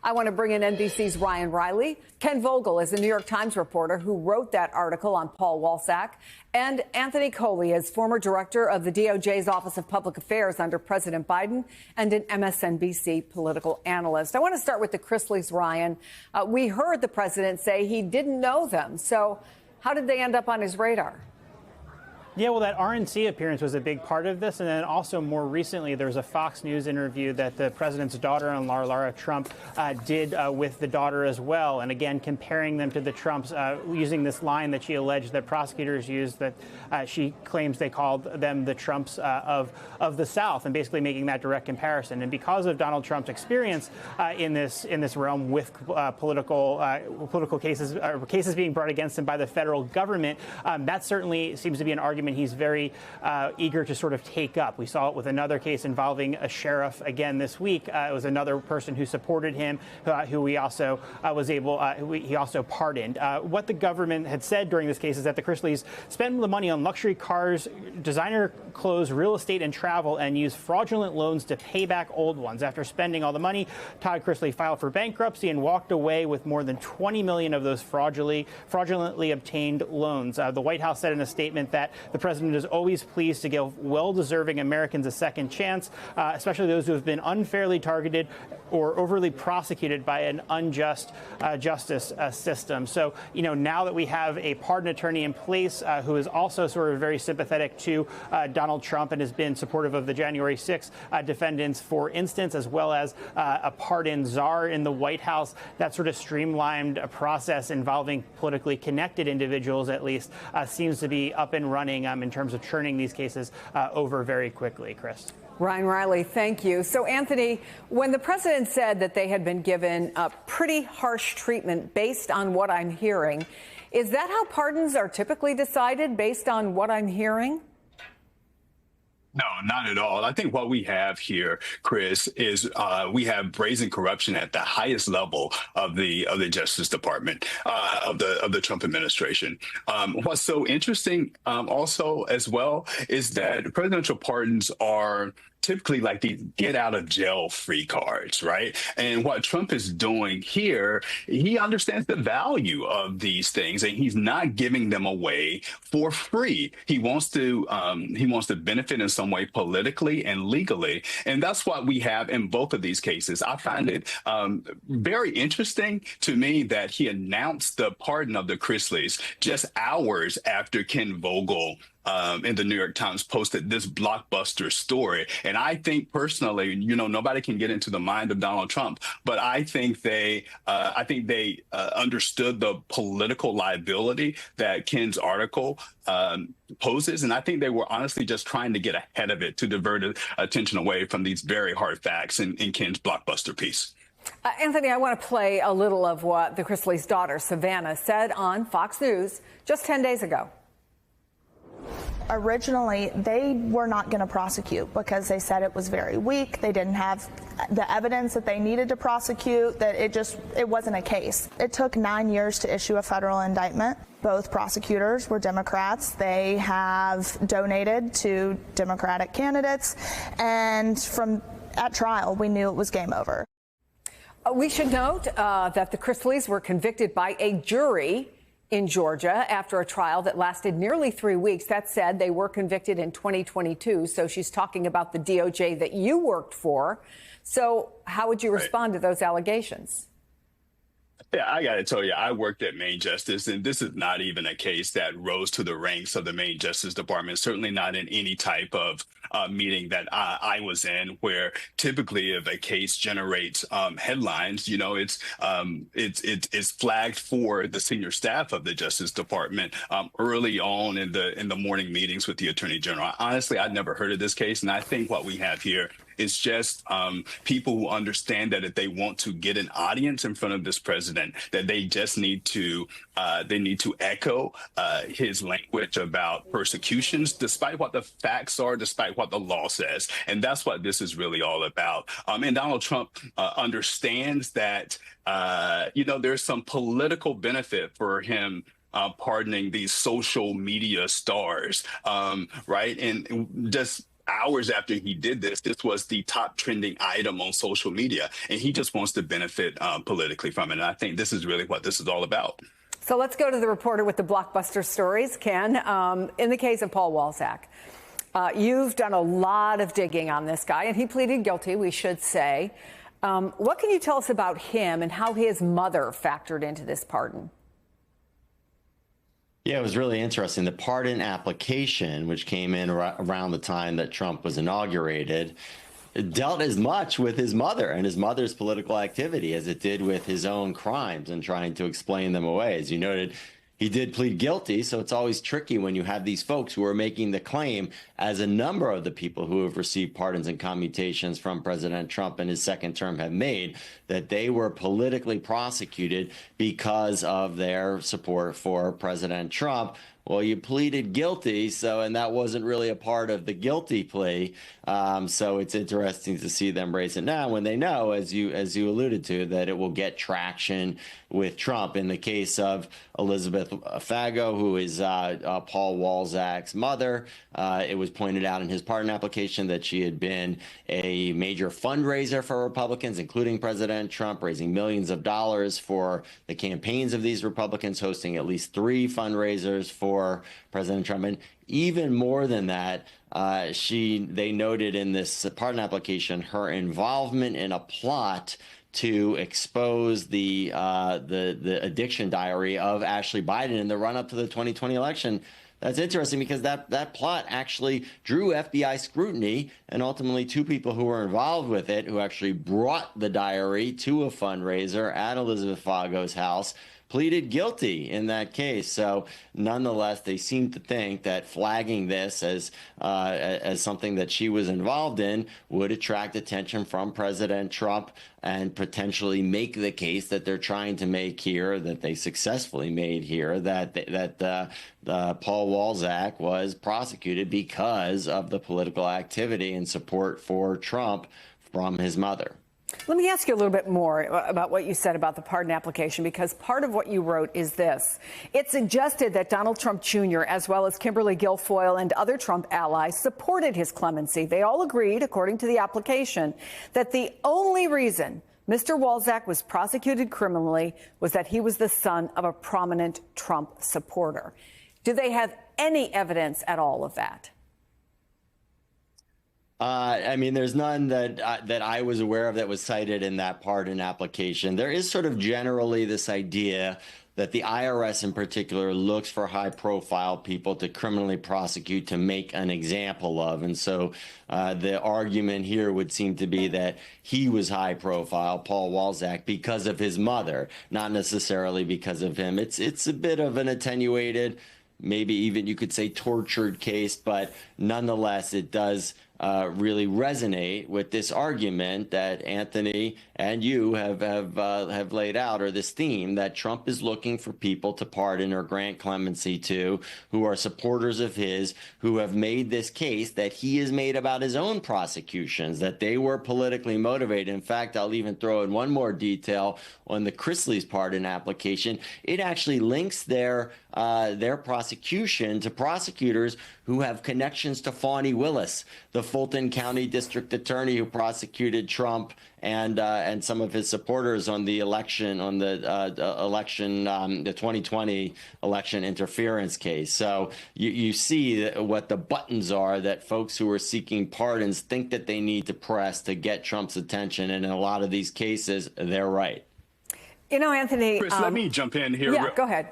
I want to bring in NBC's Ryan Riley. Ken Vogel is a New York Times reporter who wrote that article on Paul Walsack. And Anthony Coley is former director of the DOJ's Office of Public Affairs under President Biden and an MSNBC political analyst. I want to start with the Chrisleys, Ryan. We heard the president say he didn't know them. So how did they end up on his radar? Yeah, well, that RNC appearance was a big part of this. And then also more recently, there was a Fox News interview that the president's daughter-in-law, Lara Trump, did with the daughter as well. And again, comparing them to the Trumps, using this line that she alleged that prosecutors used, that she claims they called them the Trumps of the South, and basically making that direct comparison. And because of Donald Trump's experience in this realm with political cases, cases being brought against him by the federal government, that certainly seems to be an argument he's very eager to sort of take up. We saw it with another case involving a sheriff again this week. It was another person who supported him, who he also he also pardoned. What the government had said during this case is that the Chrisleys spent the money on luxury cars, designer clothes, real estate, and travel, and used fraudulent loans to pay back old ones. After spending all the money, Todd Chrisley filed for bankruptcy and walked away with more than $20 million of those fraudulently obtained loans. The White House said in a statement that the president is always pleased to give well-deserving Americans a second chance, especially those who have been unfairly targeted or overly prosecuted by an unjust justice system. So, now that we have a pardon attorney in place who is also sort of very sympathetic to Donald Trump and has been supportive of the January 6th defendants, for instance, as well as a pardon czar in the White House, that sort of streamlined process involving politically connected individuals, at least, seems to be up and running in terms of churning these cases over very quickly. Chris. Ryan Riley, thank you. So, Anthony, when the president said that they had been given a pretty harsh treatment based on what I'm hearing, is that how pardons are typically decided, based on what I'm hearing? No, not at all. I think what we have here, Chris, is we have brazen corruption at the highest level of the Justice Department of the Trump administration. What's so interesting also as well is that presidential pardons are typically like the get out of jail free cards, right? And what Trump is doing here, he understands the value of these things, and he's not giving them away for free. He wants to benefit in some way politically and legally, and that's what we have in both of these cases. I find it very interesting to me that he announced the pardon of the Chrisleys just hours after Ken Vogel in the New York Times posted this blockbuster story. And I think personally, nobody can get into the mind of Donald Trump, but I think they understood the political liability that Ken's article poses. And I think they were honestly just trying to get ahead of it to divert attention away from these very hard facts in Ken's blockbuster piece. Anthony, I want to play a little of what the Chrisleys' daughter, Savannah, said on Fox News just 10 days ago. Originally, they were not going to prosecute because they said it was very weak. They didn't have the evidence that they needed to prosecute, that it wasn't a case. It took 9 years to issue a federal indictment. Both prosecutors were Democrats. They have donated to Democratic candidates. And at trial, we knew it was game over. We should note that the Chrisleys were convicted by a jury in Georgia after a trial that lasted nearly 3 weeks. That said, they were convicted in 2022. So she's talking about the DOJ that you worked for. So how would you respond to those allegations? Yeah, I got to tell you, I worked at Main Justice, and this is not even a case that rose to the ranks of the Main Justice Department, certainly not in any type of meeting that I was in, where typically if a case generates headlines, it's flagged for the senior staff of the Justice Department early on in the morning meetings with the Attorney General. Honestly, I'd never heard of this case, and I think what we have here is just people who understand that if they want to get an audience in front of this president, that they just need to echo his language about persecutions, despite what the facts are, despite what the law says. And that's what this is really all about. And Donald Trump understands that, there's some political benefit for him pardoning these social media stars, right? And just hours after he did this, this was the top trending item on social media, and he just wants to benefit politically from it. And I think this is really what this is all about. So let's go to the reporter with the blockbuster stories, Ken. In the case of Paul Walzak, you've done a lot of digging on this guy, and he pleaded guilty, we should say. What can you tell us about him and how his mother factored into this pardon? Yeah, it was really interesting. The pardon application, which came in around the time that Trump was inaugurated, dealt as much with his mother and his mother's political activity as it did with his own crimes and trying to explain them away. As you noted, he did plead guilty, so it's always tricky when you have these folks who are making the claim, as a number of the people who have received pardons and commutations from President Trump in his second term have made, that they were politically prosecuted because of their support for President Trump. Well, you pleaded guilty, and that wasn't really a part of the guilty plea. So it's interesting to see them raise it now when they know, as you alluded to, that it will get traction with Trump. In the case of Elizabeth Fago, who is Paul Walzak's mother, it was pointed out in his pardon application that she had been a major fundraiser for Republicans, including President Trump, raising millions of dollars for the campaigns of these Republicans, hosting at least 3 fundraisers for President Trump. And even more than that, they noted in this pardon application her involvement in a plot to expose the addiction diary of Ashley Biden in the run-up to the 2020 election. That's interesting because that plot actually drew FBI scrutiny, and ultimately 2 people who were involved with it, who actually brought the diary to a fundraiser at Elizabeth Fago's house, pleaded guilty in that case. So nonetheless, they seem to think that flagging this as something that she was involved in would attract attention from President Trump and potentially make the case that they're trying to make here, that they successfully made here, that Paul Walzak was prosecuted because of the political activity and support for Trump from his mother. Let me ask you a little bit more about what you said about the pardon application, because part of what you wrote is this. It suggested that Donald Trump Jr., as well as Kimberly Guilfoyle and other Trump allies, supported his clemency. They all agreed, according to the application, that the only reason Mr. Walzak was prosecuted criminally was that he was the son of a prominent Trump supporter. Do they have any evidence at all of that? I mean, there's none that I was aware of that was cited in that pardon application. There is sort of generally this idea that the IRS in particular looks for high-profile people to criminally prosecute, to make an example of. And so the argument here would seem to be that he was high-profile, Paul Walzak, because of his mother, not necessarily because of him. It's a bit of an attenuated, maybe even you could say tortured case, but nonetheless, it does really resonate with this argument that Anthony and you have laid out, or this theme that Trump is looking for people to pardon or grant clemency to who are supporters of his, who have made this case that he has made about his own prosecutions, that they were politically motivated. In fact, I'll even throw in one more detail on the Chrisley's pardon application. It actually links their prosecution to prosecutors who have connections to Fani Willis, the Fulton County District Attorney who prosecuted Trump and some of his supporters on the election, the 2020 election interference case. So you see what the buttons are that folks who are seeking pardons think that they need to press to get Trump's attention, and in a lot of these cases, they're right. You know, Anthony, Chris, let me jump in here. Yeah, go ahead.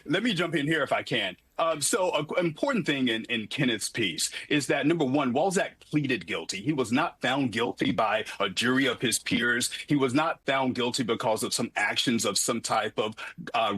Let me jump in here if I can. So an important thing in Kenneth's piece is that, number one, Walzak pleaded guilty. He was not found guilty by a jury of his peers. He was not found guilty because of some actions of some type of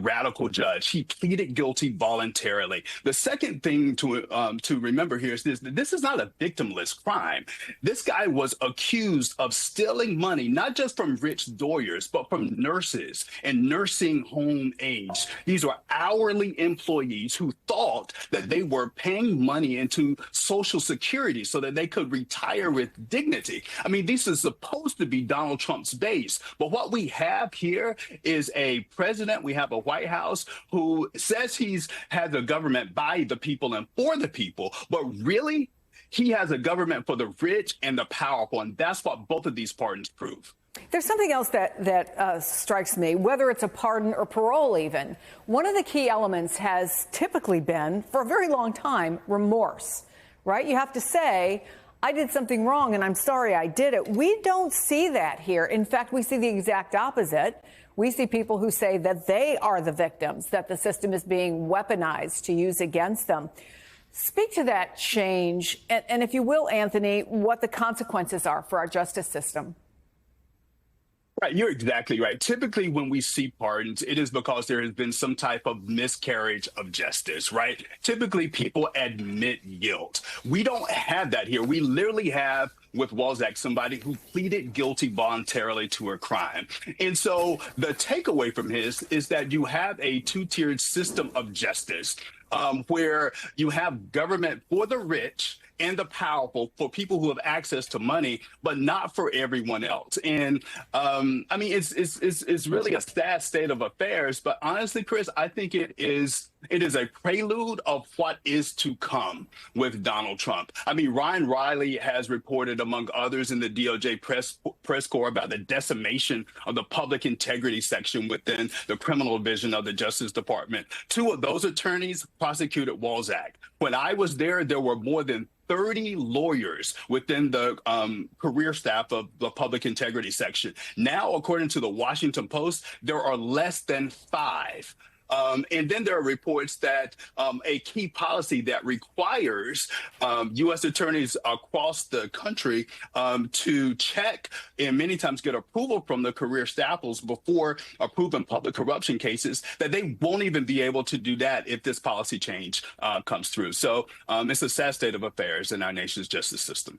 radical judge. He pleaded guilty voluntarily. The second thing to remember here is this is not a victimless crime. This guy was accused of stealing money, not just from rich lawyers, but from nurses and nursing home aides. These are hourly employees who thought that they were paying money into Social Security so that they could retire with dignity. I mean, this is supposed to be Donald Trump's base. But what we have here is a president, we have a White House who says he's had the government by the people and for the people, but really He has a government for the rich and the powerful, and that's what both of these pardons prove. There's something else that strikes me, whether it's a pardon or parole even. One of the key elements has typically been, for a very long time, remorse, right? You have to say, I did something wrong and I'm sorry I did it. We don't see that here. In fact, we see the exact opposite. We see people who say that they are the victims, that the system is being weaponized to use against them. Speak to that change, and if you will, Anthony, what the consequences are for our justice system. Right, you're exactly right. Typically, when we see pardons, it is because there has been some type of miscarriage of justice, right? Typically, people admit guilt. We don't have that here. We literally have, with Walzak, somebody who pleaded guilty voluntarily to a crime. And so the takeaway from his is that you have a two-tiered system of justice where you have government for the rich and the powerful, for people who have access to money, but not for everyone else. And I mean, it's really a sad state of affairs. But honestly, Chris, I think it is a prelude of what is to come with Donald Trump. I mean, Ryan Riley has reported, among others, in the DOJ press corps about the decimation of the public integrity section within the criminal division of the Justice Department. Two of those attorneys prosecuted Walzak. When I was there were more than 30 lawyers within the career staff of the public integrity section. Now, according to the Washington Post, there are less than 5. And then there are reports that a key policy that requires U.S. attorneys across the country to check and many times get approval from the career staffers before approving public corruption cases, that they won't even be able to do that if this policy change comes through. So it's a sad state of affairs in our nation's justice system.